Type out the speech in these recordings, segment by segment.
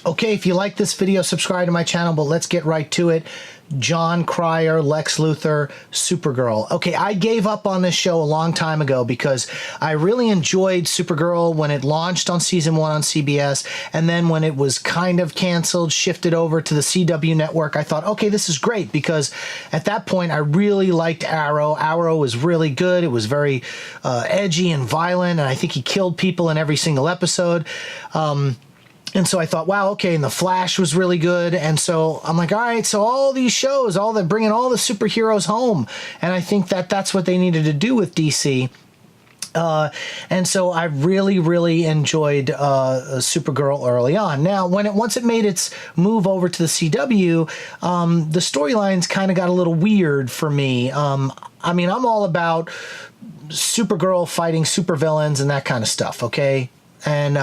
Okay, if you like this video, subscribe to my channel, but let's get right to it. Jon Cryer, Lex Luthor, Supergirl. Okay, I gave up on this show a long time ago because I really enjoyed Supergirl when it launched on season 1 on CBS, and then when it was kind of canceled, shifted over to the CW network, I thought, okay, this is great, because at that point I really liked Arrow. Arrow was really good. It was very edgy and violent, and I think he killed people in every single episode. And so I thought, wow, okay, and The Flash was really good. And so I'm like, all right, so all these shows, bringing all the superheroes home. And I think that that's what they needed to do with DC. And so I really, really enjoyed Supergirl early on. Now, once it made its move over to the CW, the storylines kind of got a little weird for me. I mean, I'm all about Supergirl fighting supervillains and that kind of stuff, okay? And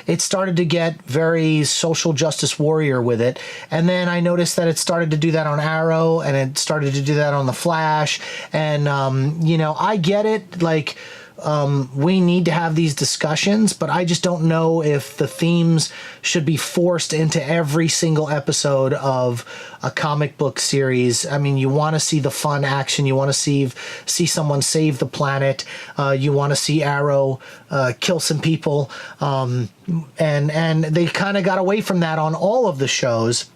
it started to get very social justice warrior with it. And then I noticed that it started to do that on Arrow, and it started to do that on The Flash. And, you know, I get it, like, we need to have these discussions, but I just don't know if the themes should be forced into every single episode of a comic book series. I mean, you want to see the fun action. You want to see someone save the planet. You want to see Arrow kill some people. And they kind of got away from that on all of the shows.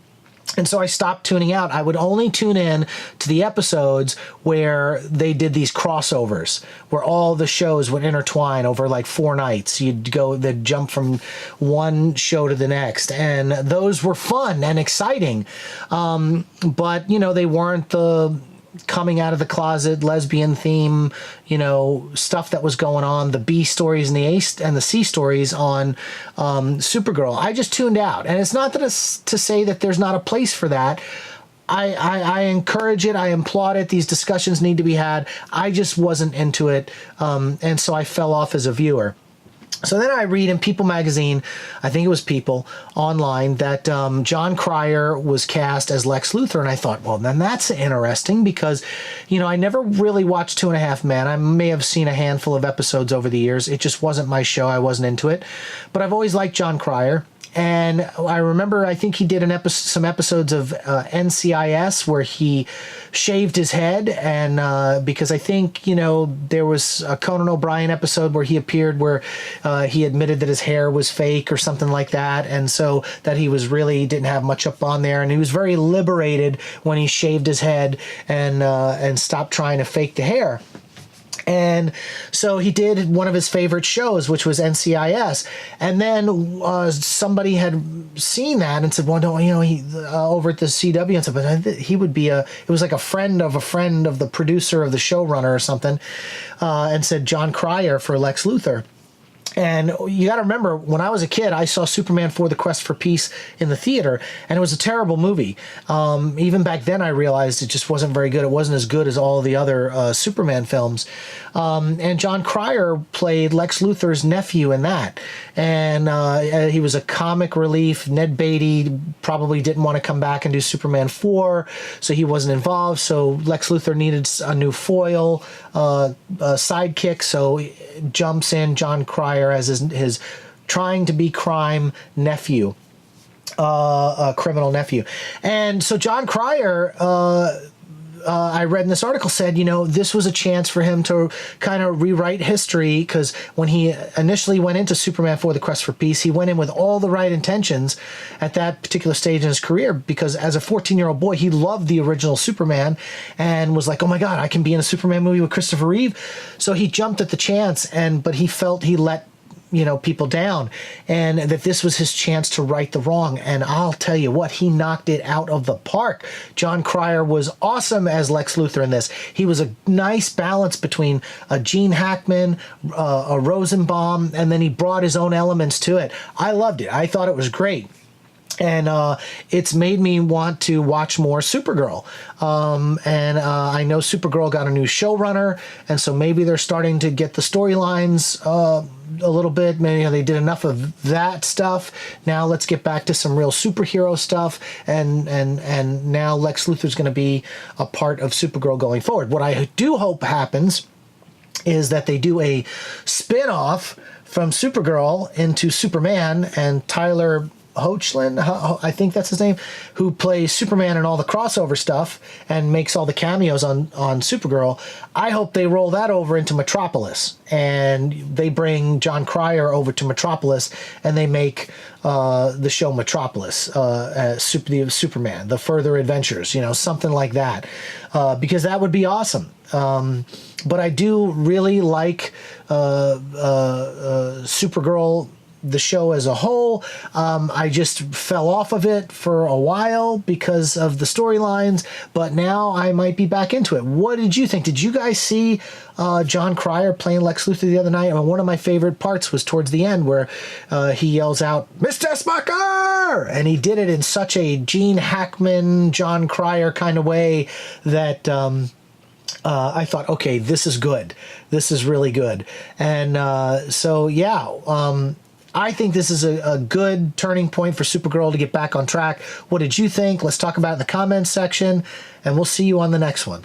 And so I stopped tuning out. I would only tune in to the episodes where they did these crossovers, where all the shows would intertwine over like 4 nights. They'd jump from one show to the next. And those were fun and exciting. But, you know, they weren't the coming out of the closet lesbian theme, you know, stuff that was going on, the B stories and the A and the C stories on Supergirl. I just tuned out. And it's not that it's to say that there's not a place for that. I encourage it. I applaud it. These discussions need to be had. I just wasn't into it. And so I fell off as a viewer. So then I read in People magazine, I think it was People, online, that Jon Cryer was cast as Lex Luthor. And I thought, well, then that's interesting, because, you know, I never really watched 2.5 Men. I may have seen a handful of episodes over the years. It just wasn't my show. I wasn't into it. But I've always liked Jon Cryer. And I remember, I think he did some episodes of NCIS where he shaved his head, and because I think, you know, there was a Conan O'Brien episode where he appeared where he admitted that his hair was fake or something like that, and so that he didn't have much up on there, and he was very liberated when he shaved his head and stopped trying to fake the hair. And so he did one of his favorite shows, which was NCIS. And then somebody had seen that and said, well, no, you know, he over at the CW, and said, but he would be it was like a friend of the producer of the showrunner or something, and said Jon Cryer for Lex Luthor. And you got to remember, when I was a kid, I saw Superman 4: The Quest for Peace in the theater, and it was a terrible movie. Even back then, I realized it just wasn't very good. It wasn't as good as all the other Superman films. And Jon Cryer played Lex Luthor's nephew in that. And he was a comic relief. Ned Beatty probably didn't want to come back and do Superman 4, so he wasn't involved. So Lex Luthor needed a new foil, sidekick, so jumps in Jon Cryer as his trying to be crime nephew, a criminal nephew. And so Jon Cryer, I read in this article, said, you know, this was a chance for him to kind of rewrite history, because when he initially went into Superman 4: The Quest for Peace, he went in with all the right intentions at that particular stage in his career, because as a 14-year-old boy, he loved the original Superman and was like, oh my God, I can be in a Superman movie with Christopher Reeve. So he jumped at the chance, but he felt he let, you know, people down, and that this was his chance to right the wrong. And I'll tell you what, he knocked it out of the park. Jon Cryer was awesome as Lex Luthor in this. He was a nice balance between a Gene Hackman, a Rosenbaum, and then he brought his own elements to it. I loved it. I thought it was great. And it's made me want to watch more Supergirl. And I know Supergirl got a new showrunner, and so maybe they're starting to get the storylines a little bit. Maybe, you know, they did enough of that stuff. Now let's get back to some real superhero stuff. And now Lex Luthor's going to be a part of Supergirl going forward. What I do hope happens is that they do a spin-off from Supergirl into Superman, and Tyler I think that's his name, who plays Superman and all the crossover stuff and makes all the cameos on Supergirl. I hope they roll that over into Metropolis, and they bring Jon Cryer over to Metropolis, and they make the show Metropolis, Superman, The Further Adventures, something like that, because that would be awesome. But I do really like Supergirl, the show as a whole. I just fell off of it for a while because of the storylines, but now I might be back into it. What did you think? Did you guys see Jon Cryer playing Lex Luthor the other night? I mean, one of my favorite parts was towards the end where he yells out, "Mr. Smucker!" And he did it in such a Gene Hackman, Jon Cryer kind of way that I thought, okay, this is good. This is really good. And I think this is a good turning point for Supergirl to get back on track. What did you think? Let's talk about it in the comments section, and we'll see you on the next one.